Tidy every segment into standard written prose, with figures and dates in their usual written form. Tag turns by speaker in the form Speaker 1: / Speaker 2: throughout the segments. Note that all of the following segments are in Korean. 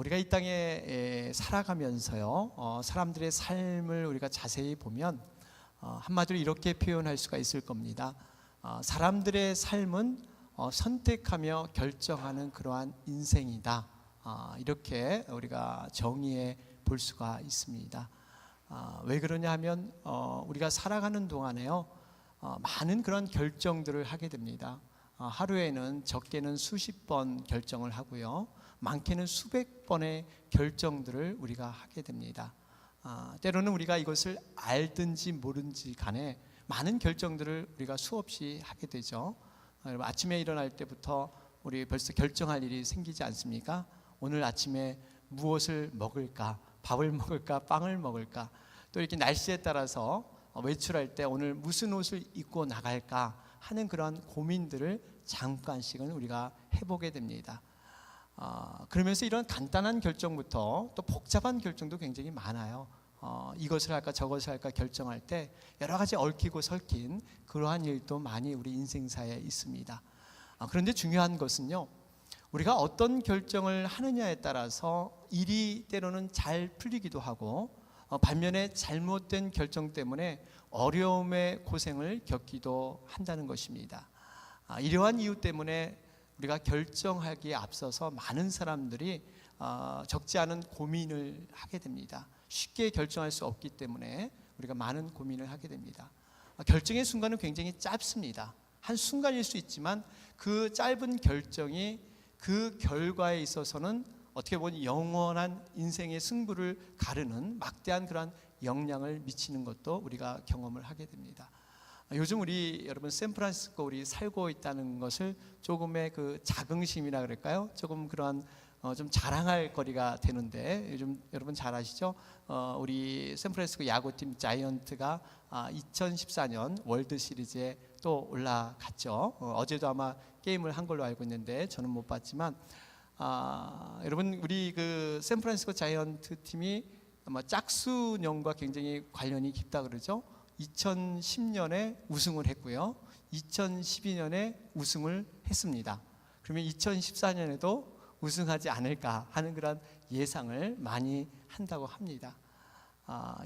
Speaker 1: 우리가 이 땅에 살아가면서요, 사람들의 삶을 우리가 자세히 보면 한마디로 이렇게 표현할 수가 있을 겁니다. 사람들의 삶은 선택하며 결정하는 그러한 인생이다. 이렇게 우리가 정의해 볼 수가 있습니다. 왜 그러냐 하면 우리가 살아가는 동안에요, 많은 그런 결정들을 하게 됩니다. 하루에는 적게는 수십 번 결정을 하고요, 많게는 수백 번의 결정들을 우리가 하게 됩니다. 때로는 우리가 이것을 알든지 모르든지 간에 많은 결정들을 우리가 수없이 하게 되죠. 아침에 일어날 때부터 우리 벌써 결정할 일이 생기지 않습니까? 오늘 아침에 무엇을 먹을까? 밥을 먹을까? 빵을 먹을까? 또 이렇게 날씨에 따라서 외출할 때 오늘 무슨 옷을 입고 나갈까 하는 그런 고민들을 잠깐씩은 우리가 해보게 됩니다. 그러면서 이런 간단한 결정부터 또 복잡한 결정도 굉장히 많아요. 이것을 할까 저것을 할까 결정할 때 여러 가지 얽히고 설킨 그러한 일도 많이 우리 인생사에 있습니다. 그런데 중요한 것은요, 우리가 어떤 결정을 하느냐에 따라서 일이 때로는 잘 풀리기도 하고, 반면에 잘못된 결정 때문에 어려움의 고생을 겪기도 한다는 것입니다. 이러한 이유 때문에 우리가 결정하기에 앞서서 많은 사람들이 적지 않은 고민을 하게 됩니다. 쉽게 결정할 수 없기 때문에 우리가 많은 고민을 하게 됩니다. 결정의 순간은 굉장히 짧습니다. 한 순간일 수 있지만 그 짧은 결정이 그 결과에 있어서는 어떻게 보면 영원한 인생의 승부를 가르는 막대한 그런 영향을 미치는 것도 우리가 경험을 하게 됩니다. 요즘 우리 여러분 샌프란시스코 우리 살고 있다는 것을 조금의 그 자긍심이라 그럴까요? 조금 그러한 좀 자랑할 거리가 되는데, 요즘 여러분 잘 아시죠? 우리 샌프란시스코 야구팀 자이언트가 2014년 월드 시리즈에 또 올라갔죠. 어제도 아마 게임을 한 걸로 알고 있는데 저는 못 봤지만, 여러분 우리 그 샌프란시스코 자이언트 팀이 아마 짝수년과 굉장히 관련이 깊다 그러죠. 2010년에 우승을 했고요, 2012년에 우승을 했습니다. 그러면 2014년에도 우승하지 않을까 하는 그런 예상을 많이 한다고 합니다.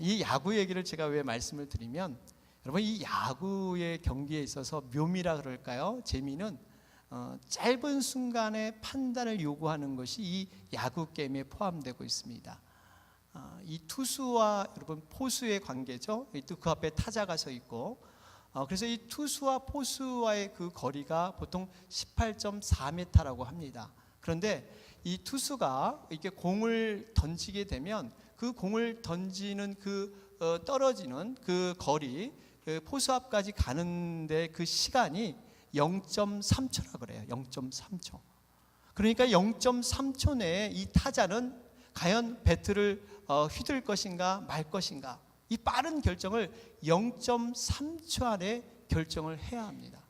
Speaker 1: 이 야구 얘기를 제가 왜 말씀을 드리면, 여러분 이 야구의 경기에 있어서 묘미라 그럴까요? 재미는 짧은 순간의 판단을 요구하는 것이 이 야구 게임에 포함되고 있습니다. 이 투수와 여러분 포수의 관계죠. 또 그 앞에 타자가 서 있고, 그래서 이 투수와 포수와의 그 거리가 보통 18.4m라고 합니다. 그런데 이 투수가 이렇게 공을 던지게 되면 그 공을 던지는 그 떨어지는 그 거리, 그 포수 앞까지 가는데 그 시간이 0.3초라 그래요. 0.3초. 그러니까 0.3초 내에 이 타자는 과연 배트를 휘둘 것인가 말 것인가, 이 빠른 결정을 0.3초 안에 결정을 해야 합니다.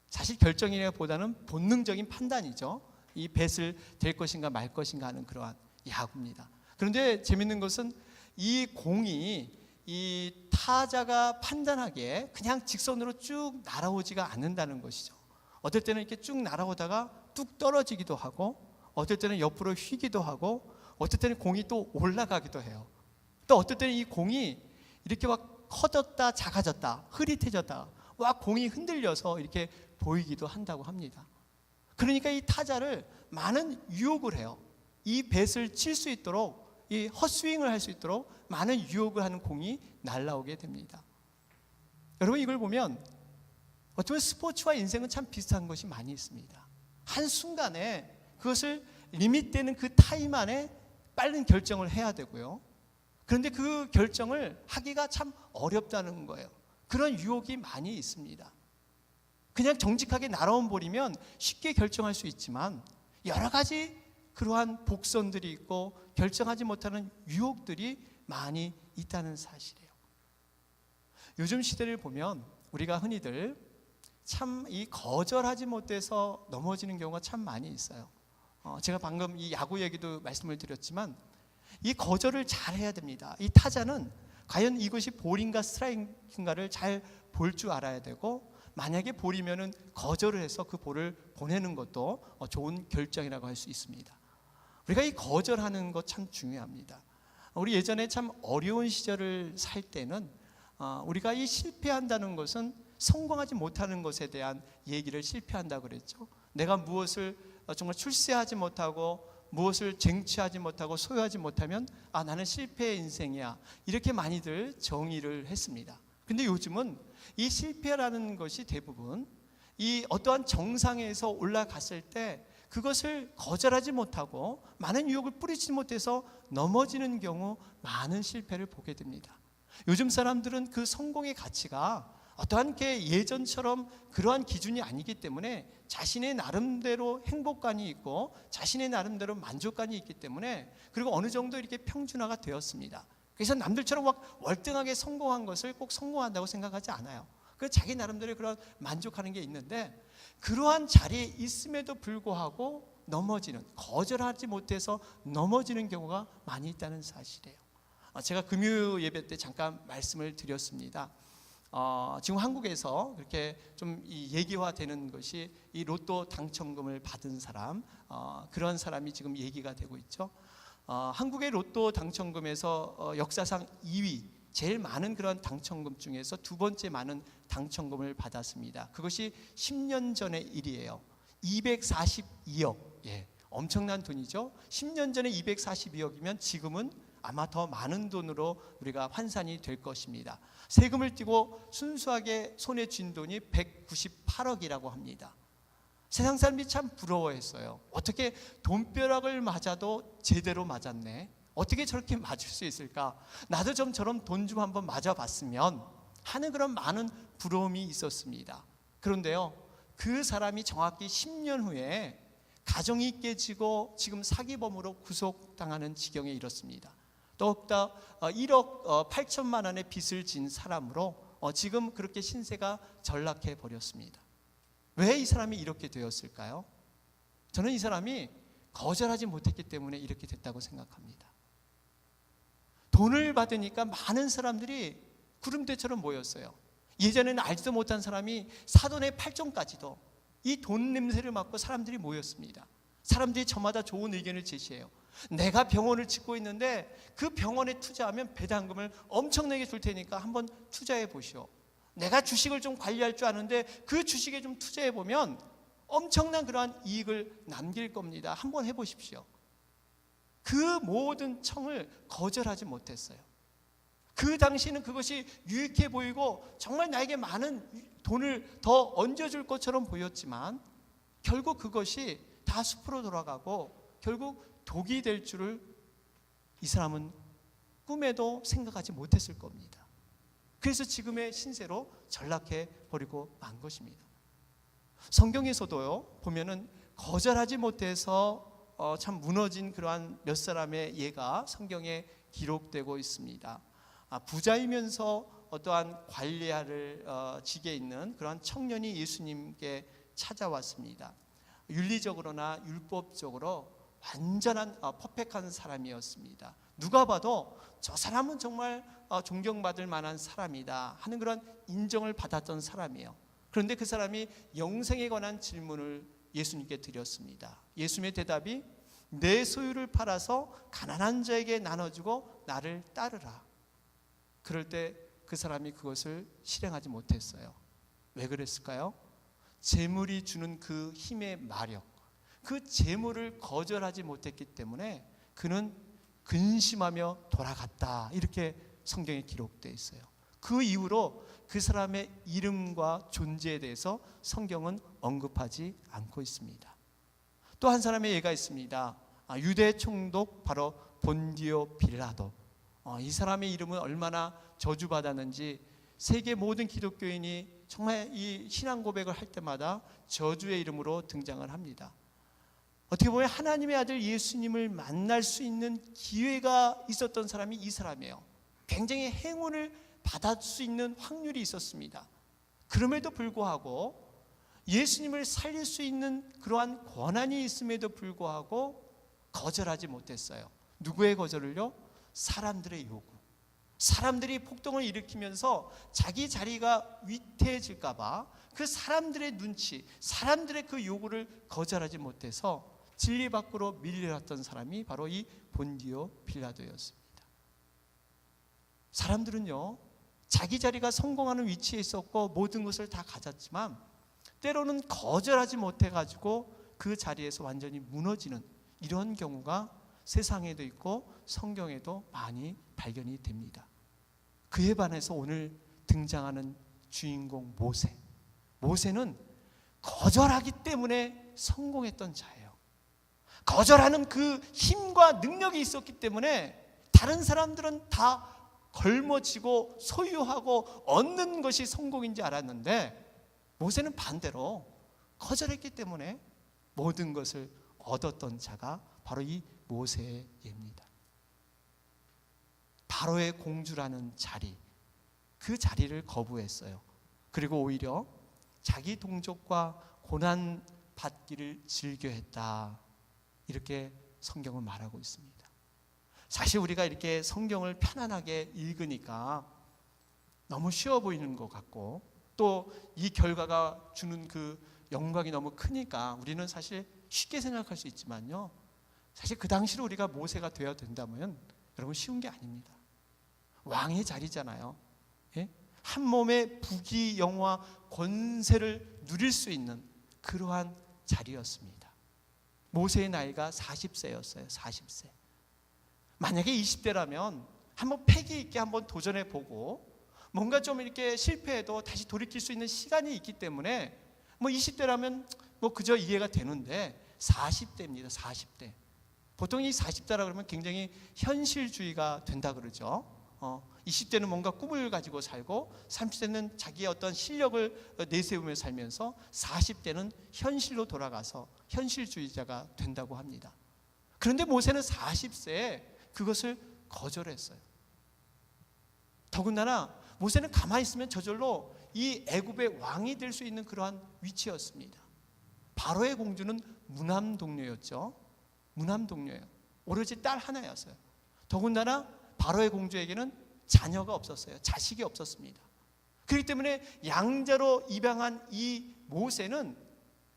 Speaker 1: 사실 결정이라기보다는 본능적인 판단이죠. 이 배트를 댈 것인가 말 것인가 하는 그러한 야구입니다. 그런데 재밌는 것은 이 공이 이 타자가 판단하기에 그냥 직선으로 쭉 날아오지가 않는다는 것이죠. 어떨 때는 이렇게 쭉 날아오다가 뚝 떨어지기도 하고, 어떨 때는 옆으로 휘기도 하고, 어떨 때는 공이 또 올라가기도 해요. 또 어떨 때는 이 공이 이렇게 막 커졌다 작아졌다 흐릿해졌다 막 공이 흔들려서 이렇게 보이기도 한다고 합니다. 그러니까 이 타자를 많은 유혹을 해요. 이 배트를 칠 수 있도록, 이 헛스윙을 할 수 있도록 많은 유혹을 하는 공이 날아오게 됩니다. 여러분 이걸 보면 어쩌면 스포츠와 인생은 참 비슷한 것이 많이 있습니다. 한순간에 그것을 리밋되는 그 타임 안에 빠른 결정을 해야 되고요, 그런데 그 결정을 하기가 참 어렵다는 거예요. 그런 유혹이 많이 있습니다. 그냥 정직하게 날아온 볼이면 쉽게 결정할 수 있지만 여러 가지 그러한 복선들이 있고 결정하지 못하는 유혹들이 많이 있다는 사실이에요. 요즘 시대를 보면 우리가 흔히들 참 이 거절하지 못해서 넘어지는 경우가 참 많이 있어요. 제가 방금 이 야구 얘기도 말씀을 드렸지만 이 거절을 잘 해야 됩니다. 이 타자는 과연 이것이 볼인가 스트라이크인가를 잘 볼 줄 알아야 되고, 만약에 볼이면은 거절을 해서 그 볼을 보내는 것도 좋은 결정이라고 할 수 있습니다. 우리가 이 거절하는 것 참 중요합니다. 우리 예전에 참 어려운 시절을 살 때는 우리가 이 실패한다는 것은 성공하지 못하는 것에 대한 얘기를 실패한다고 그랬죠. 내가 무엇을 정말 출세하지 못하고 무엇을 쟁취하지 못하고 소유하지 못하면 나는 실패의 인생이야, 이렇게 많이들 정의를 했습니다. 근데 요즘은 이 실패라는 것이 대부분 이 어떠한 정상에서 올라갔을 때 그것을 거절하지 못하고 많은 유혹을 뿌리지 못해서 넘어지는 경우 많은 실패를 보게 됩니다. 요즘 사람들은 그 성공의 가치가 어떠한 게 예전처럼 그러한 기준이 아니기 때문에 자신의 나름대로 행복감이 있고 자신의 나름대로 만족감이 있기 때문에, 그리고 어느 정도 이렇게 평준화가 되었습니다. 그래서 남들처럼 막 월등하게 성공한 것을 꼭 성공한다고 생각하지 않아요. 그 자기 나름대로 그런 만족하는 게 있는데, 그러한 자리에 있음에도 불구하고 넘어지는, 거절하지 못해서 넘어지는 경우가 많이 있다는 사실이에요. 제가 금요 예배 때 잠깐 말씀을 드렸습니다. 지금 한국에서 그렇게 좀 이 얘기화되는 것이 이 로또 당첨금을 받은 사람, 그런 사람이 지금 얘기가 되고 있죠. 한국의 로또 당첨금에서 역사상 2위, 제일 많은 그런 당첨금 중에서 두 번째 많은 당첨금을 받았습니다. 그것이 10년 전의 일이에요. 242억. 엄청난 돈이죠. 10년 전에 242억이면 지금은 아마 더 많은 돈으로 우리가 환산이 될 것입니다. 세금을 떼고 순수하게 손에 쥔 돈이 198억이라고 합니다. 세상 사람들이 참 부러워했어요. 어떻게 돈벼락을 맞아도 제대로 맞았네, 어떻게 저렇게 맞을 수 있을까, 나도 좀 저런 돈 좀 한번 맞아봤으면 하는 그런 많은 부러움이 있었습니다. 그런데요, 그 사람이 정확히 10년 후에 가정이 깨지고 지금 사기범으로 구속당하는 지경에 이렇습니다. 더욱더 1억 8천만 원의 빚을 진 사람으로 지금 그렇게 신세가 전락해 버렸습니다. 왜 이 사람이 이렇게 되었을까요? 저는 이 사람이 거절하지 못했기 때문에 이렇게 됐다고 생각합니다. 돈을 받으니까 많은 사람들이 구름대처럼 모였어요. 예전에는 알지도 못한 사람이 사돈의 팔종까지도 이 돈 냄새를 맡고 사람들이 모였습니다. 사람들이 저마다 좋은 의견을 제시해요. 내가 병원을 짓고 있는데 그 병원에 투자하면 배당금을 엄청나게 줄 테니까 한번 투자해 보시오. 내가 주식을 좀 관리할 줄 아는데 그 주식에 좀 투자해 보면 엄청난 그러한 이익을 남길 겁니다. 한번 해보십시오. 그 모든 청을 거절하지 못했어요. 그 당시는 그것이 유익해 보이고 정말 나에게 많은 돈을 더 얹어줄 것처럼 보였지만 결국 그것이 다 숲으로 돌아가고 결국 독이 될 줄을 이 사람은 꿈에도 생각하지 못했을 겁니다. 그래서 지금의 신세로 전락해 버리고 만 것입니다. 성경에서도요, 보면은 거절하지 못해서 참 무너진 그러한 몇 사람의 예가 성경에 기록되고 있습니다. 부자이면서 어떠한 관리할 직에 있는 그러한 청년이 예수님께 찾아왔습니다. 윤리적으로나 율법적으로 완전한 퍼펙트한 사람이었습니다. 누가 봐도 저 사람은 정말 존경받을 만한 사람이다 하는 그런 인정을 받았던 사람이에요. 그런데 그 사람이 영생에 관한 질문을 예수님께 드렸습니다. 예수님의 대답이 내 소유를 팔아서 가난한 자에게 나눠주고 나를 따르라. 그럴 때 그 사람이 그것을 실행하지 못했어요. 왜 그랬을까요? 재물이 주는 그 힘의 마력, 그 재물을 거절하지 못했기 때문에 그는 근심하며 돌아갔다, 이렇게 성경에 기록되어 있어요. 그 이후로 그 사람의 이름과 존재에 대해서 성경은 언급하지 않고 있습니다. 또 한 사람의 예가 있습니다. 유대 총독 바로 본디오 빌라도. 이 사람의 이름은 얼마나 저주받았는지 세계 모든 기독교인이 정말 이 신앙 고백을 할 때마다 저주의 이름으로 등장을 합니다. 어떻게 보면 하나님의 아들 예수님을 만날 수 있는 기회가 있었던 사람이 이 사람이에요. 굉장히 행운을 받을 수 있는 확률이 있었습니다. 그럼에도 불구하고 예수님을 살릴 수 있는 그러한 권한이 있음에도 불구하고 거절하지 못했어요. 누구의 거절을요? 사람들의 요구. 사람들이 폭동을 일으키면서 자기 자리가 위태해질까 봐 그 사람들의 눈치, 사람들의 그 요구를 거절하지 못해서 진리 밖으로 밀려났던 사람이 바로 이 본디오 빌라도였습니다. 사람들은요, 자기 자리가 성공하는 위치에 있었고 모든 것을 다 가졌지만 때로는 거절하지 못해가지고 그 자리에서 완전히 무너지는 이런 경우가 세상에도 있고 성경에도 많이 발견이 됩니다. 그에 반해서 오늘 등장하는 주인공 모세. 모세는 거절하기 때문에 성공했던 자예요. 거절하는 그 힘과 능력이 있었기 때문에 다른 사람들은 다 걸머지고 소유하고 얻는 것이 성공인 줄 알았는데 모세는 반대로 거절했기 때문에 모든 것을 얻었던 자가 바로 이 모세의 예입니다. 바로의 공주라는 자리, 그 자리를 거부했어요. 그리고 오히려 자기 동족과 고난 받기를 즐겨했다, 이렇게 성경은 말하고 있습니다. 사실 우리가 이렇게 성경을 편안하게 읽으니까 너무 쉬워 보이는 것 같고 또 이 결과가 주는 그 영광이 너무 크니까 우리는 사실 쉽게 생각할 수 있지만요, 사실 그 당시로 우리가 모세가 되어야 된다면 여러분 쉬운 게 아닙니다. 왕의 자리잖아요. 예? 한 몸의 부귀 영화 권세를 누릴 수 있는 그러한 자리였습니다. 모세의 나이가 40세였어요. 40세. 만약에 20대라면 한번 패기 있게 한번 도전해 보고 뭔가 좀 이렇게 실패해도 다시 돌이킬 수 있는 시간이 있기 때문에 뭐 20대라면 뭐 그저 이해가 되는데 40대입니다. 40대. 보통 이 40대라 그러면 굉장히 현실주의가 된다 그러죠. 20대는 뭔가 꿈을 가지고 살고 30대는 자기의 어떤 실력을 내세우며 살면서 40대는 현실로 돌아가서 현실주의자가 된다고 합니다. 그런데 모세는 40세에 그것을 거절했어요. 더군다나 모세는 가만히 있으면 저절로 이 애굽의 왕이 될 수 있는 그러한 위치였습니다. 바로의 공주는 무남 동료였죠. 무남 동료예요. 오로지 딸 하나였어요. 더군다나 바로의 공주에게는 자녀가 없었어요. 자식이 없었습니다. 그렇기 때문에 양자로 입양한 이 모세는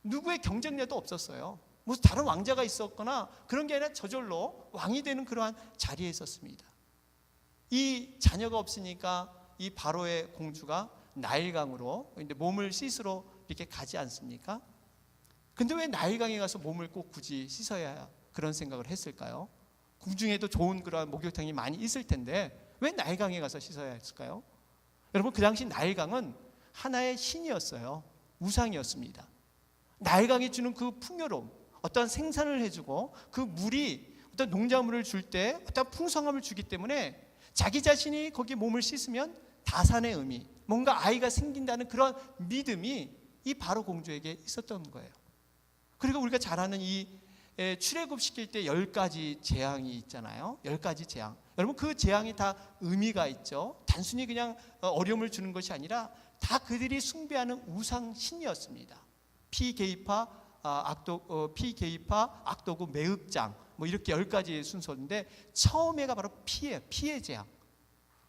Speaker 1: 누구의 경쟁자도 없었어요. 무슨 다른 왕자가 있었거나 그런 게 아니라 저절로 왕이 되는 그러한 자리에 있었습니다. 이 자녀가 없으니까 이 바로의 공주가 나일강으로 몸을 씻으러 이렇게 가지 않습니까? 근데 왜 나일강에 가서 몸을 꼭 굳이 씻어야 그런 생각을 했을까요? 궁중에도 좋은 그런 목욕탕이 많이 있을 텐데 왜 나일강에 가서 씻어야 했을까요? 여러분, 그 당시 나일강은 하나의 신이었어요. 우상이었습니다. 나일강이 주는 그 풍요로움, 어떤 생산을 해주고 그 물이 어떤 농작물을 줄 때 어떤 풍성함을 주기 때문에 자기 자신이 거기 몸을 씻으면 다산의 의미, 뭔가 아이가 생긴다는 그런 믿음이 이 바로 공주에게 있었던 거예요. 그리고 우리가 잘 아는 이 출애굽 시킬 때 10가지 재앙이 있잖아요. 10가지 재앙. 여러분, 그 재앙이 다 의미가 있죠. 단순히 그냥 어려움을 주는 것이 아니라 다 그들이 숭배하는 우상 신이었습니다. 피개입파, 악도구, 매흑장, 뭐 이렇게 10가지 순서인데 처음에가 바로 피예요. 피의 재앙.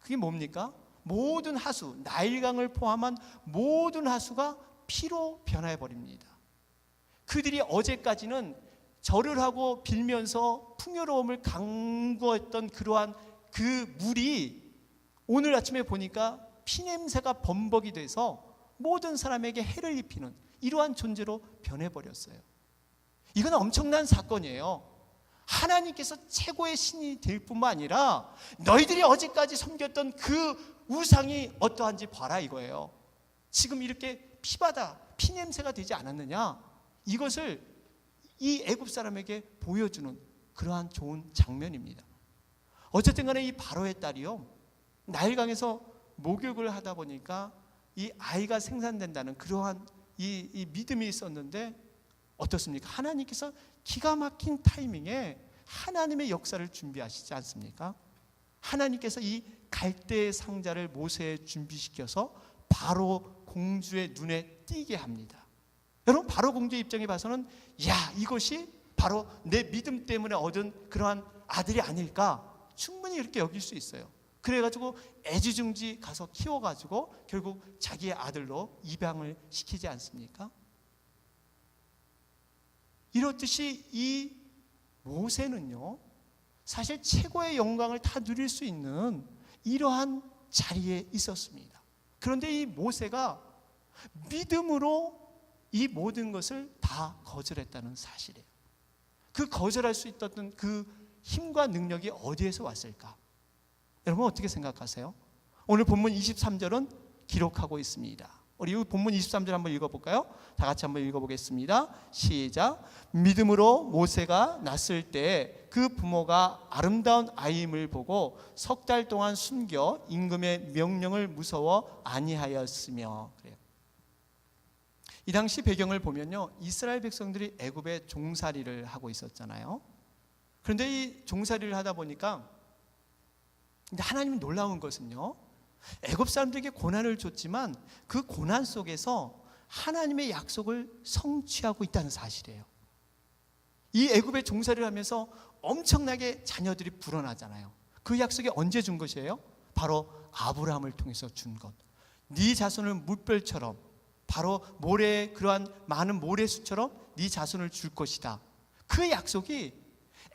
Speaker 1: 그게 뭡니까? 모든 하수, 나일강을 포함한 모든 하수가 피로 변해버립니다. 그들이 어제까지는 절을 하고 빌면서 풍요로움을 강구했던 그러한 그 물이 오늘 아침에 보니까 피냄새가 범벅이 돼서 모든 사람에게 해를 입히는 이러한 존재로 변해버렸어요. 이건 엄청난 사건이에요. 하나님께서 최고의 신이 될 뿐만 아니라 너희들이 어제까지 섬겼던 그 우상이 어떠한지 봐라 이거예요. 지금 이렇게 피바다, 피냄새가 되지 않았느냐, 이것을 이 애굽 사람에게 보여주는 그러한 좋은 장면입니다. 어쨌든 간에 이 바로의 딸이요, 나일강에서 목욕을 하다 보니까 이 아이가 생산된다는 그러한 이 믿음이 있었는데 어떻습니까? 하나님께서 기가 막힌 타이밍에 하나님의 역사를 준비하시지 않습니까? 하나님께서 이 갈대의 상자를 모세에 준비시켜서 바로 공주의 눈에 띄게 합니다. 여러분, 바로 공주의 입장에 봐서는 야, 이것이 바로 내 믿음 때문에 얻은 그러한 아들이 아닐까, 충분히 이렇게 여길 수 있어요. 그래가지고 애지중지 가서 키워가지고 결국 자기의 아들로 입양을 시키지 않습니까? 이렇듯이 이 모세는요, 사실 최고의 영광을 다 누릴 수 있는 이러한 자리에 있었습니다. 그런데 이 모세가 믿음으로 이 모든 것을 다 거절했다는 사실이에요. 그 거절할 수 있었던 그 힘과 능력이 어디에서 왔을까? 여러분 어떻게 생각하세요? 오늘 본문 23절은 기록하고 있습니다. 우리 본문 23절 한번 읽어볼까요? 다 같이 한번 읽어보겠습니다. 시작. 믿음으로 모세가 낳았을 때 그 부모가 아름다운 아이임을 보고 석 달 동안 숨겨 임금의 명령을 무서워 아니하였으며. 그래요. 이 당시 배경을 보면요, 이스라엘 백성들이 애굽에 종살이를 하고 있었잖아요. 그런데 이 종살이를 하다 보니까 하나님이 놀라운 것은요, 애굽 사람들에게 고난을 줬지만 그 고난 속에서 하나님의 약속을 성취하고 있다는 사실이에요. 이 애굽의 종살이를 하면서 엄청나게 자녀들이 불어나잖아요. 그 약속이 언제 준 것이에요? 바로 아브라함을 통해서 준 것. 네 자손을 물별처럼, 바로 모래, 그러한 많은 모래수처럼 네 자손을 줄 것이다. 그 약속이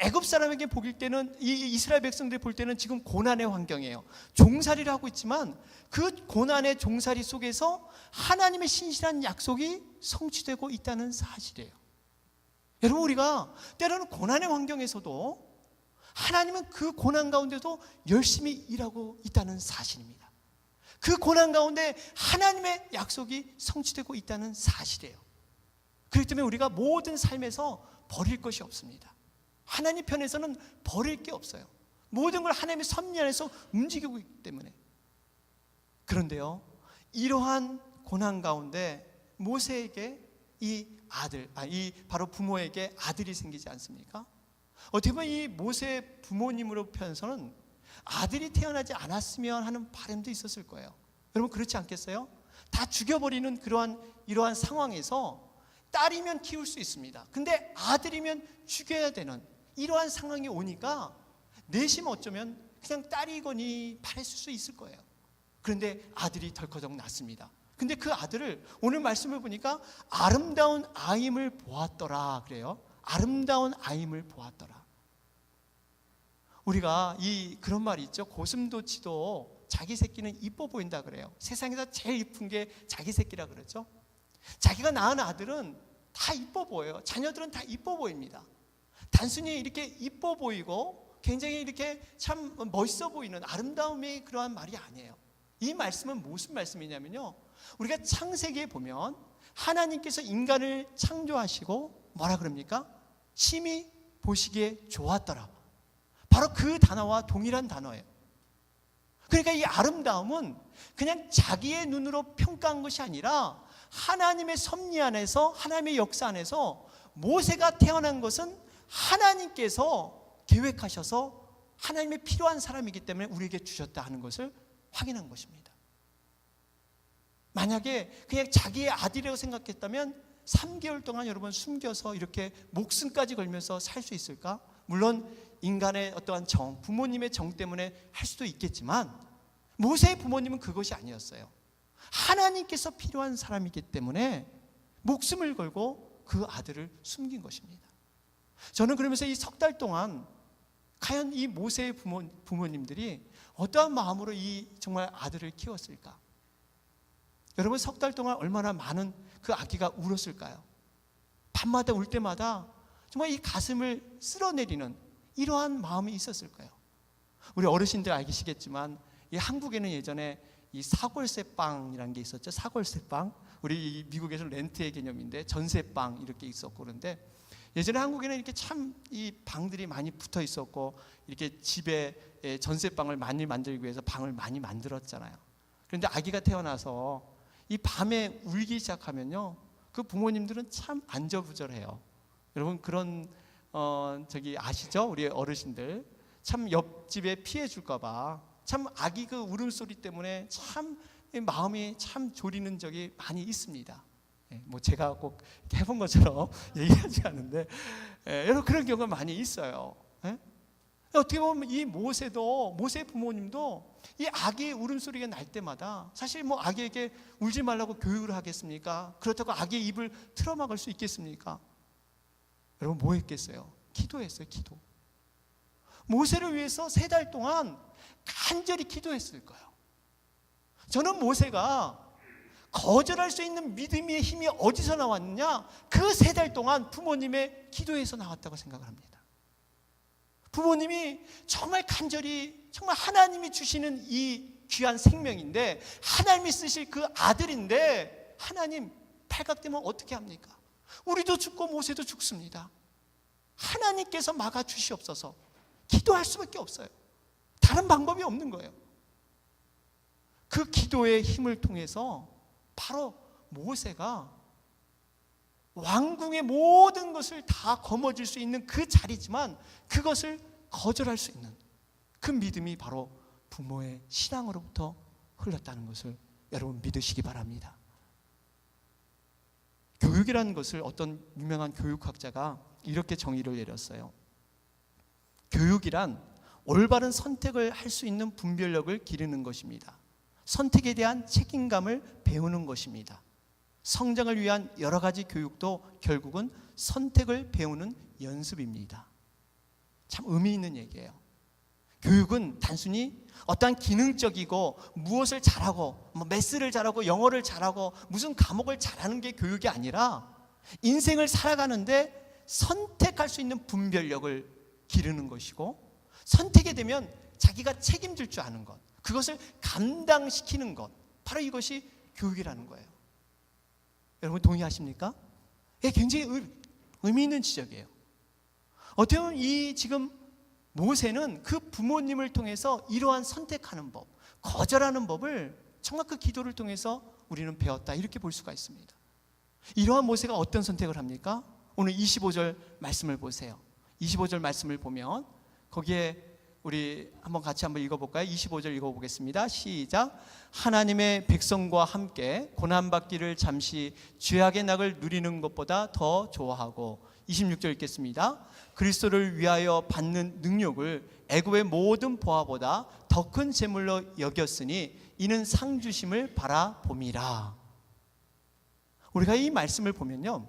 Speaker 1: 애굽 사람에게 보길 때는, 이 이스라엘 백성들이 볼 때는 지금 고난의 환경이에요. 종살이를 하고 있지만 그 고난의 종살이 속에서 하나님의 신실한 약속이 성취되고 있다는 사실이에요. 여러분, 우리가 때로는 고난의 환경에서도 하나님은 그 고난 가운데도 열심히 일하고 있다는 사실입니다. 그 고난 가운데 하나님의 약속이 성취되고 있다는 사실이에요. 그렇기 때문에 우리가 모든 삶에서 버릴 것이 없습니다. 하나님 편에서는 버릴 게 없어요. 모든 걸 하나님의 섭리 안에서 움직이고 있기 때문에. 그런데요, 이러한 고난 가운데 모세에게 이 바로 부모에게 아들이 생기지 않습니까? 어떻게 보면 이 모세 부모님으로 편에서는 아들이 태어나지 않았으면 하는 바람도 있었을 거예요. 여러분 그렇지 않겠어요? 다 죽여버리는 이러한 상황에서 딸이면 키울 수 있습니다. 근데 아들이면 죽여야 되는 이러한 상황이 오니까 내심 어쩌면 그냥 딸이거니 바랬을 수 있을 거예요. 그런데 아들이 덜커덕 낳습니다. 근데 그 아들을 오늘 말씀을 보니까 아름다운 아임을 보았더라 그래요. 아름다운 아임을 보았더라. 우리가 그런 말이 있죠. 고슴도치도 자기 새끼는 이뻐 보인다 그래요. 세상에서 제일 이쁜 게 자기 새끼라 그러죠. 자기가 낳은 아들은 다 이뻐 보여요. 자녀들은 다 이뻐 보입니다. 단순히 이렇게 이뻐 보이고 굉장히 이렇게 참 멋있어 보이는 아름다움이 그러한 말이 아니에요. 이 말씀은 무슨 말씀이냐면요, 우리가 창세기에 보면 하나님께서 인간을 창조하시고 뭐라 그럽니까? 심히 보시기에 좋았더라. 바로 그 단어와 동일한 단어예요. 그러니까 이 아름다움은 그냥 자기의 눈으로 평가한 것이 아니라 하나님의 섭리 안에서, 하나님의 역사 안에서 모세가 태어난 것은 하나님께서 계획하셔서 하나님의 필요한 사람이기 때문에 우리에게 주셨다 하는 것을 확인한 것입니다. 만약에 그냥 자기의 아들이라고 생각했다면 3개월 동안 여러분 숨겨서 이렇게 목숨까지 걸면서 살 수 있을까? 물론 인간의 어떠한 정, 부모님의 정 때문에 할 수도 있겠지만 모세의 부모님은 그것이 아니었어요. 하나님께서 필요한 사람이기 때문에 목숨을 걸고 그 아들을 숨긴 것입니다. 저는 그러면서 이 석 달 동안 과연 이 모세의 부모님들이 어떠한 마음으로 이 정말 아들을 키웠을까? 여러분 석 달 동안 얼마나 많은 그 아기가 울었을까요? 밤마다 울 때마다 정말 이 가슴을 쓸어내리는 이러한 마음이 있었을 거예요. 우리 어르신들 알시겠지만 이 한국에는 예전에 이 사골세빵이라는 게 있었죠. 사골세빵. 우리 미국에서 렌트의 개념인데 전세빵 이렇게 있었고, 그런데 예전에 한국에는 이렇게 참 이 방들이 많이 붙어 있었고 이렇게 집에 전세방을 많이 만들기 위해서 방을 많이 만들었잖아요. 그런데 아기가 태어나서 이 밤에 울기 시작하면요, 그 부모님들은 참 안절부절해요. 여러분 그런 아시죠? 우리 어르신들 참 옆집에 피해 줄까봐 참 아기 그 울음소리 때문에 참 마음이 참 졸이는 적이 많이 있습니다. 뭐 제가 꼭 해본 것처럼 얘기하지 않는데 여러분 그런 경우가 많이 있어요. 어떻게 보면 이 모세 부모님도 이 아기의 울음소리가 날 때마다 사실 뭐 아기에게 울지 말라고 교육을 하겠습니까? 그렇다고 아기의 입을 틀어막을 수 있겠습니까? 여러분 뭐 했겠어요? 기도했어요. 기도. 모세를 위해서 3달 동안 간절히 기도했을 거예요. 저는 모세가 거절할 수 있는 믿음의 힘이 어디서 나왔느냐? 그 3달 동안 부모님의 기도에서 나왔다고 생각을 합니다. 부모님이 정말 간절히, 정말 하나님이 주시는 이 귀한 생명인데, 하나님이 쓰실 그 아들인데, 하나님 팔각되면 어떻게 합니까? 우리도 죽고 모세도 죽습니다. 하나님께서 막아주시옵소서. 기도할 수밖에 없어요. 다른 방법이 없는 거예요. 그 기도의 힘을 통해서 바로 모세가 왕궁의 모든 것을 다 거머쥘 수 있는 그 자리지만 그것을 거절할 수 있는 그 믿음이 바로 부모의 신앙으로부터 흘렀다는 것을 여러분 믿으시기 바랍니다. 교육이라는 것을 어떤 유명한 교육학자가 이렇게 정의를 내렸어요. 교육이란 올바른 선택을 할 수 있는 분별력을 기르는 것입니다. 선택에 대한 책임감을 배우는 것입니다. 성장을 위한 여러 가지 교육도 결국은 선택을 배우는 연습입니다. 참 의미 있는 얘기예요. 교육은 단순히 어떠한 기능적이고 무엇을 잘하고 매스를 잘하고 영어를 잘하고 무슨 과목을 잘하는 게 교육이 아니라 인생을 살아가는데 선택할 수 있는 분별력을 기르는 것이고, 선택이 되면 자기가 책임질 줄 아는 것, 그것을 감당시키는 것, 바로 이것이 교육이라는 거예요. 여러분 동의하십니까? 예, 굉장히 의미 있는 지적이에요. 어떻게 보면 이 지금 모세는 그 부모님을 통해서 이러한 선택하는 법, 거절하는 법을 정말 그 기도를 통해서 우리는 배웠다, 이렇게 볼 수가 있습니다. 이러한 모세가 어떤 선택을 합니까? 오늘 25절 말씀을 보세요. 25절 말씀을 보면 거기에 우리 같이 한번 읽어볼까요? 25절 읽어보겠습니다. 시작. 하나님의 백성과 함께 고난받기를 잠시 죄악의 낙을 누리는 것보다 더 좋아하고, 26절 읽겠습니다. 그리스도를 위하여 받는 능력을 애굽의 모든 보화보다 더 큰 재물로 여겼으니 이는 상 주심을 바라봄이라. 우리가 이 말씀을 보면요,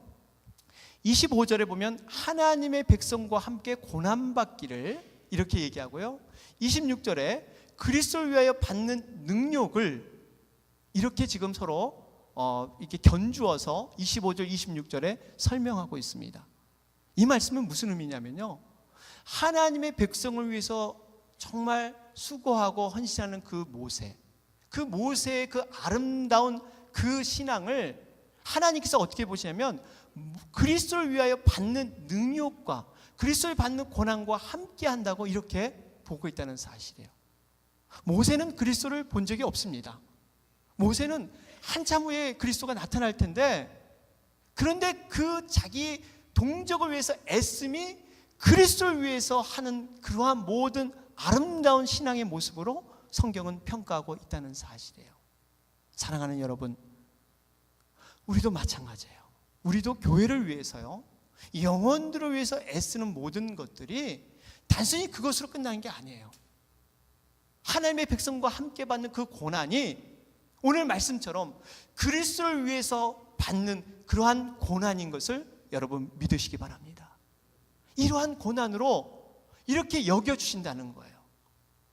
Speaker 1: 25절에 보면 하나님의 백성과 함께 고난받기를 이렇게 얘기하고요, 26절에 그리스도를 위하여 받는 능력을 이렇게 지금 서로 이렇게 견주어서 25절, 26절에 설명하고 있습니다. 이 말씀은 무슨 의미냐면요, 하나님의 백성을 위해서 정말 수고하고 헌신하는 그 모세의 그 아름다운 그 신앙을 하나님께서 어떻게 보시냐면 그리스도를 위하여 받는 능력과 그리스도를 받는 고난과 함께 한다고 이렇게 보고 있다는 사실이에요. 모세는 그리스도를 본 적이 없습니다. 모세는 한참 후에 그리스도가 나타날 텐데, 그런데 그 자기 동족을 위해서 애씀이 그리스도를 위해서 하는 그러한 모든 아름다운 신앙의 모습으로 성경은 평가하고 있다는 사실이에요. 사랑하는 여러분, 우리도 마찬가지예요. 우리도 교회를 위해서요, 영혼들을 위해서 애쓰는 모든 것들이 단순히 그것으로 끝나는 게 아니에요. 하나님의 백성과 함께 받는 그 고난이 오늘 말씀처럼 그리스도를 위해서 받는 그러한 고난인 것을 여러분 믿으시기 바랍니다. 이러한 고난으로 이렇게 여겨주신다는 거예요.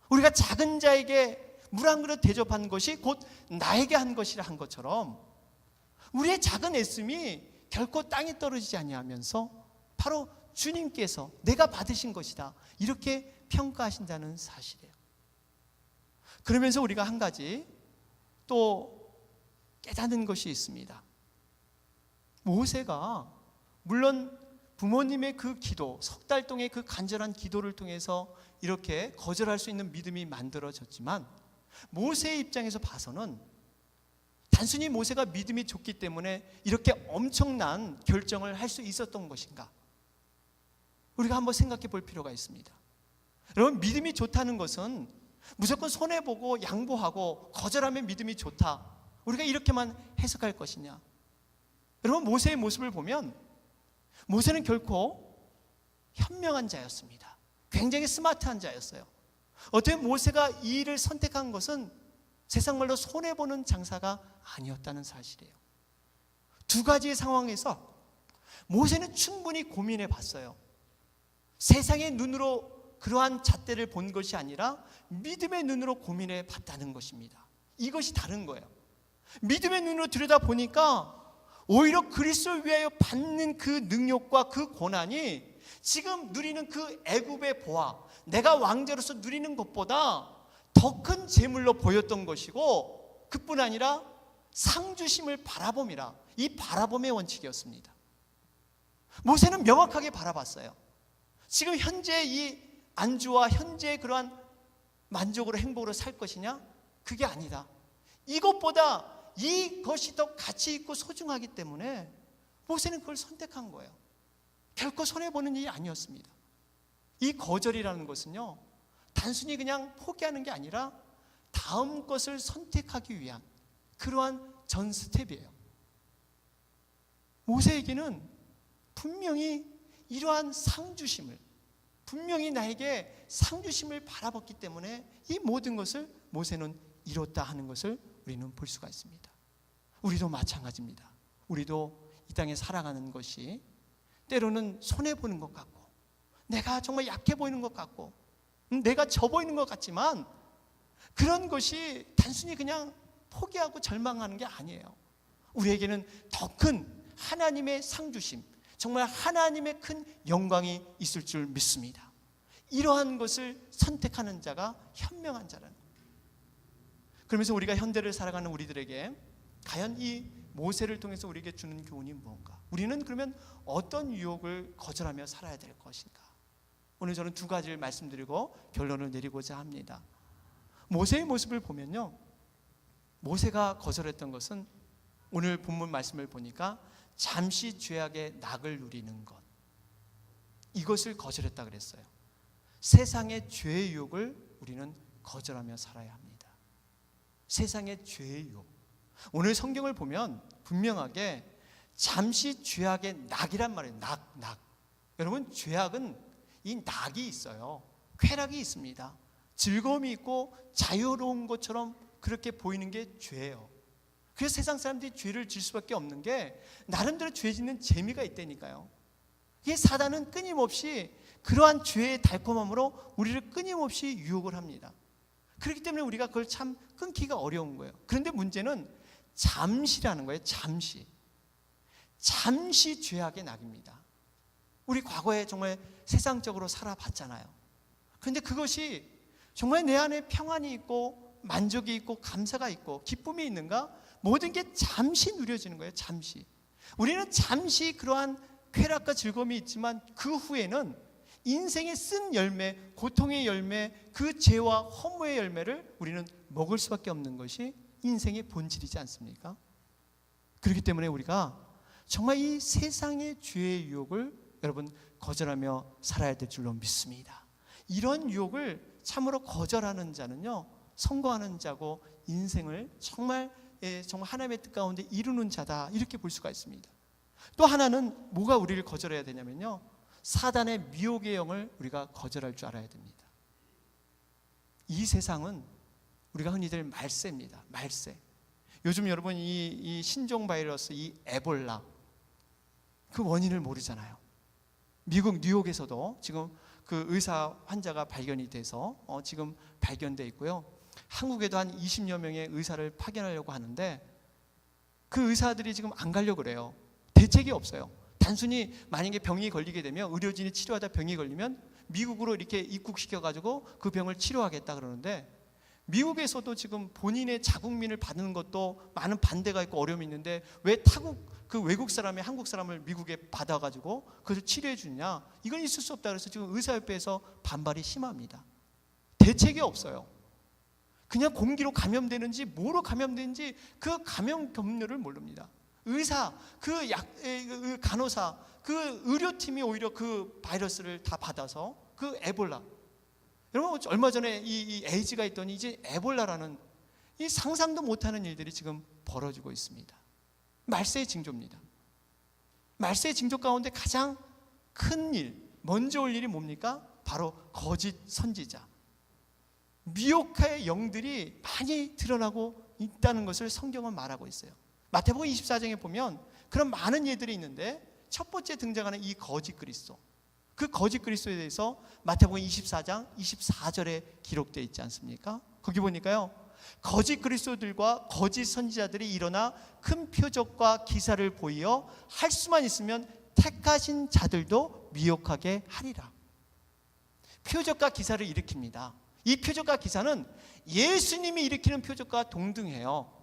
Speaker 1: 우리가 작은 자에게 물 한 그릇 대접한 것이 곧 나에게 한 것이라 한 것처럼 우리의 작은 애씀이 결코 땅에 떨어지지 아니하면서 바로 주님께서 내가 받으신 것이다, 이렇게 평가하신다는 사실이에요. 그러면서 우리가 한 가지 또 깨닫는 것이 있습니다. 모세가 물론 부모님의 그 기도, 3달 동안의 그 간절한 기도를 통해서 이렇게 거절할 수 있는 믿음이 만들어졌지만, 모세의 입장에서 봐서는 단순히 모세가 믿음이 좋기 때문에 이렇게 엄청난 결정을 할 수 있었던 것인가? 우리가 한번 생각해 볼 필요가 있습니다. 여러분, 믿음이 좋다는 것은 무조건 손해보고 양보하고 거절하면 믿음이 좋다, 우리가 이렇게만 해석할 것이냐? 여러분, 모세의 모습을 보면 모세는 결코 현명한 자였습니다. 굉장히 스마트한 자였어요. 어떻게 모세가 이 일을 선택한 것은 세상 말로 손해보는 장사가 아니었다는 사실이에요. 두 가지의 상황에서 모세는 충분히 고민해 봤어요. 세상의 눈으로 그러한 잣대를 본 것이 아니라 믿음의 눈으로 고민해 봤다는 것입니다. 이것이 다른 거예요. 믿음의 눈으로 들여다보니까 오히려 그리스도를 위하여 받는 그 능력과 그 고난이 지금 누리는 그 애굽의 보화, 내가 왕자로서 누리는 것보다 더 큰 재물로 보였던 것이고, 그뿐 아니라 상주심을 바라봄이라, 이 바라봄의 원칙이었습니다. 모세는 명확하게 바라봤어요. 지금 현재 이 안주와 현재의 그러한 만족으로 행복으로 살 것이냐? 그게 아니다. 이것보다 이것이 더 가치 있고 소중하기 때문에 모세는 그걸 선택한 거예요. 결코 손해보는 일이 아니었습니다. 이 거절이라는 것은요, 단순히 그냥 포기하는 게 아니라 다음 것을 선택하기 위한 그러한 전 스텝이에요. 모세에게는 분명히 이러한 상주심을, 분명히 나에게 상주심을 바라봤기 때문에 이 모든 것을 모세는 이뤘다 하는 것을 우리는 볼 수가 있습니다. 우리도 마찬가지입니다. 우리도 이 땅에 살아가는 것이 때로는 손해보는 것 같고, 내가 정말 약해 보이는 것 같고, 내가 져 보이는 것 같지만, 그런 것이 단순히 그냥 포기하고 절망하는 게 아니에요. 우리에게는 더 큰 하나님의 상주심, 정말 하나님의 큰 영광이 있을 줄 믿습니다. 이러한 것을 선택하는 자가 현명한 자라는 거예요. 그러면서 우리가 현대를 살아가는 우리들에게 과연 이 모세를 통해서 우리에게 주는 교훈이 무엇인가? 우리는 그러면 어떤 유혹을 거절하며 살아야 될 것인가? 오늘 저는 두 가지를 말씀드리고 결론을 내리고자 합니다. 모세의 모습을 보면요, 모세가 거절했던 것은 오늘 본문 말씀을 보니까 잠시 죄악의 낙을 누리는 것, 이것을 거절했다 그랬어요. 세상의 죄의 유혹을 우리는 거절하며 살아야 합니다. 세상의 죄의 유혹, 오늘 성경을 보면 분명하게 잠시 죄악의 낙이란 말이에요. 낙. 여러분, 죄악은 이 낙이 있어요. 쾌락이 있습니다. 즐거움이 있고 자유로운 것처럼 그렇게 보이는 게 죄예요. 그래서 세상 사람들이 죄를 질 수밖에 없는 게 나름대로 죄 짓는 재미가 있다니까요. 이게 사단은 끊임없이 그러한 죄의 달콤함으로 우리를 끊임없이 유혹을 합니다. 그렇기 때문에 우리가 그걸 참 끊기가 어려운 거예요. 그런데 문제는 잠시라는 거예요. 잠시 죄악의 낙입니다. 우리 과거에 정말 세상적으로 살아봤잖아요. 그런데 그것이 정말 내 안에 평안이 있고 만족이 있고 감사가 있고 기쁨이 있는가? 모든 게 잠시 누려지는 거예요. 잠시. 우리는 잠시 그러한 쾌락과 즐거움이 있지만 그 후에는 인생의 쓴 열매, 고통의 열매, 그 죄와 허무의 열매를 우리는 먹을 수밖에 없는 것이 인생의 본질이지 않습니까? 그렇기 때문에 우리가 정말 이 세상의 죄의 유혹을 여러분 거절하며 살아야 될 줄로 믿습니다. 이런 유혹을 참으로 거절하는 자는요, 성공하는 자고 인생을 정말 하나님의 뜻 가운데 이루는 자다, 이렇게 볼 수가 있습니다. 또 하나는 뭐가 우리를 거절해야 되냐면요, 사단의 미혹의 영을 우리가 거절할 줄 알아야 됩니다. 이 세상은 우리가 흔히들 말세입니다. 말세. 요즘 여러분 이 신종 바이러스, 이 에볼라, 그 원인을 모르잖아요. 미국 뉴욕에서도 지금 그 의사 환자가 발견이 돼서 지금 발견돼 있고요. 한국에도 한 20여 명의 의사를 파견하려고 하는데 그 의사들이 지금 안 가려고 그래요. 대책이 없어요. 단순히 만약에 병이 걸리게 되면, 의료진이 치료하다 병이 걸리면 미국으로 이렇게 입국시켜가지고 그 병을 치료하겠다 그러는데, 미국에서도 지금 본인의 자국민을 받는 것도 많은 반대가 있고 어려움이 있는데 왜 그 외국 사람이 한국 사람을 미국에 받아가지고 그것을 치료해 주냐? 이건 있을 수 없다. 그래서 지금 의사협회에서 반발이 심합니다. 대책이 없어요. 그냥 공기로 감염되는지 뭐로 감염되는지 그 감염 경로를 모릅니다. 의사, 그 간호사, 그 의료팀이 오히려 그 바이러스를 다 받아서 그 에볼라. 여러분 얼마 전에 이 에이즈가 있더니 이제 에볼라라는 이 상상도 못하는 일들이 지금 벌어지고 있습니다. 말세의 징조입니다. 말세의 징조 가운데 가장 큰 일, 먼저 올 일이 뭡니까? 바로 거짓 선지자, 미혹의 영들이 많이 드러나고 있다는 것을 성경은 말하고 있어요. 마태복음 24장에 보면 그런 많은 예들이 있는데 첫 번째 등장하는 이 거짓 그리스도, 그 거짓 그리스도에 대해서 마태복음 24장 24절에 기록되어 있지 않습니까? 거기 보니까요, 거짓 그리스도들과 거짓 선지자들이 일어나 큰 표적과 기사를 보이어 할 수만 있으면 택하신 자들도 미혹하게 하리라. 표적과 기사를 일으킵니다. 이 표적과 기사는 예수님이 일으키는 표적과 동등해요.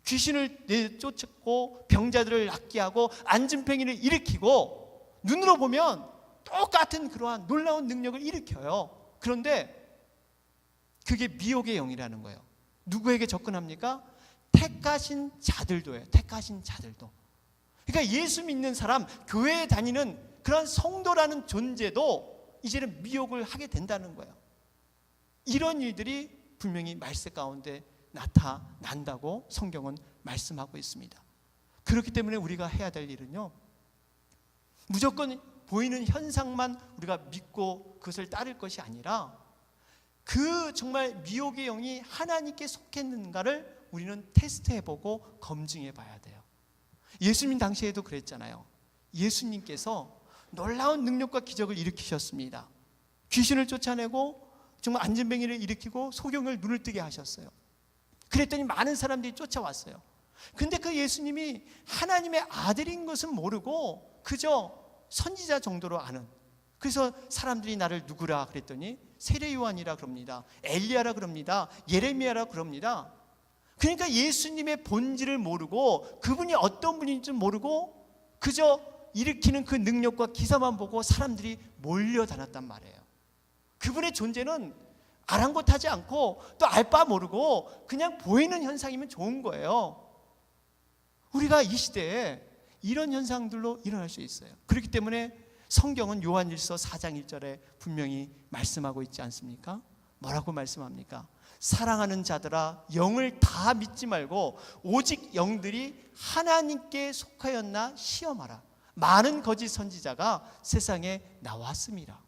Speaker 1: 귀신을 내쫓고 병자들을 낫게 하고 안진뱅이를 일으키고 눈으로 보면 똑같은 그러한 놀라운 능력을 일으켜요. 그런데 그게 미혹의 영이라는 거예요. 누구에게 접근합니까? 택하신 자들도예요. 택하신 자들도. 그러니까 예수 믿는 사람, 교회에 다니는 그런 성도라는 존재도 이제는 미혹을 하게 된다는 거예요. 이런 일들이 분명히 말세 가운데 나타난다고 성경은 말씀하고 있습니다. 그렇기 때문에 우리가 해야 될 일은요, 무조건 보이는 현상만 우리가 믿고 그것을 따를 것이 아니라 그 정말 미혹의 영이 하나님께 속했는가를 우리는 테스트해보고 검증해봐야 돼요. 예수님 당시에도 그랬잖아요. 예수님께서 놀라운 능력과 기적을 일으키셨습니다. 귀신을 쫓아내고 정말 안진뱅이를 일으키고 소경을 눈을 뜨게 하셨어요. 그랬더니 많은 사람들이 쫓아왔어요. 근데 그 예수님이 하나님의 아들인 것은 모르고 그저 선지자 정도로 아는, 그래서 사람들이 나를 누구라 그랬더니 세례 요한이라 그럽니다. 엘리야라 그럽니다. 예레미야라 그럽니다. 그러니까 예수님의 본질을 모르고 그분이 어떤 분인지 모르고 그저 일으키는 그 능력과 기사만 보고 사람들이 몰려다녔단 말이에요. 그분의 존재는 아랑곳하지 않고 또 알 바 모르고 그냥 보이는 현상이면 좋은 거예요. 우리가 이 시대에 이런 현상들로 일어날 수 있어요. 그렇기 때문에 성경은 요한일서 4장 1절에 분명히 말씀하고 있지 않습니까? 뭐라고 말씀합니까? 사랑하는 자들아, 영을 다 믿지 말고 오직 영들이 하나님께 속하였나 시험하라. 많은 거짓 선지자가 세상에 나왔습니다.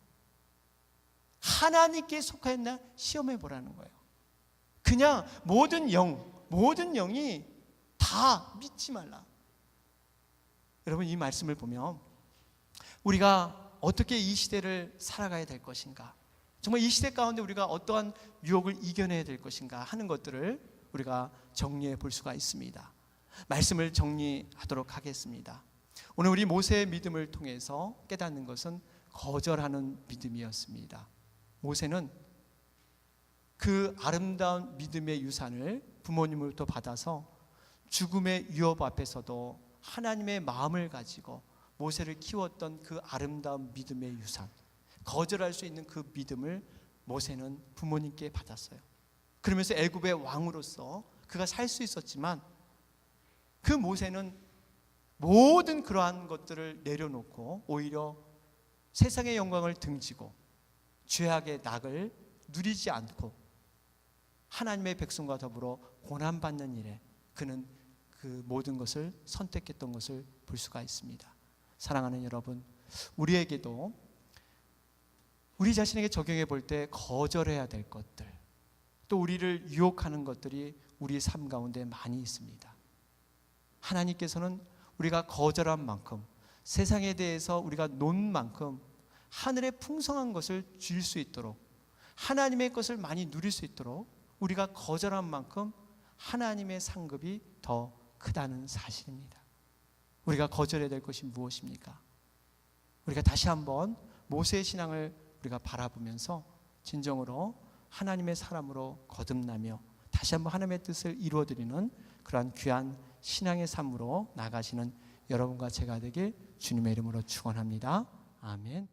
Speaker 1: 하나님께 속하였나 시험해 보라는 거예요. 그냥 모든 영이 다 믿지 말라. 여러분, 이 말씀을 보면 우리가 어떻게 이 시대를 살아가야 될 것인가, 정말 이 시대 가운데 우리가 어떠한 유혹을 이겨내야 될 것인가 하는 것들을 우리가 정리해 볼 수가 있습니다. 말씀을 정리하도록 하겠습니다. 오늘 우리 모세의 믿음을 통해서 깨닫는 것은 거절하는 믿음이었습니다. 모세는 그 아름다운 믿음의 유산을 부모님으로부터 받아서 죽음의 위협 앞에서도 하나님의 마음을 가지고 모세를 키웠던 그 아름다운 믿음의 유산, 거절할 수 있는 그 믿음을 모세는 부모님께 받았어요. 그러면서 애굽의 왕으로서 그가 살 수 있었지만 그 모세는 모든 그러한 것들을 내려놓고 오히려 세상의 영광을 등지고 죄악의 낙을 누리지 않고 하나님의 백성과 더불어 고난받는 일에 그는 그 모든 것을 선택했던 것을 볼 수가 있습니다. 사랑하는 여러분, 우리에게도 우리 자신에게 적용해 볼 때 거절해야 될 것들, 또 우리를 유혹하는 것들이 우리 삶 가운데 많이 있습니다. 하나님께서는 우리가 거절한 만큼, 세상에 대해서 우리가 논 만큼 하늘의 풍성한 것을 줄 수 있도록, 하나님의 것을 많이 누릴 수 있도록 우리가 거절한 만큼 하나님의 상급이 더 크다는 사실입니다. 우리가 거절해야 될 것이 무엇입니까? 우리가 다시 한번 모세의 신앙을 우리가 바라보면서 진정으로 하나님의 사람으로 거듭나며 다시 한번 하나님의 뜻을 이루어드리는 그러한 귀한 신앙의 삶으로 나가시는 여러분과 제가 되길 주님의 이름으로 축원합니다. 아멘.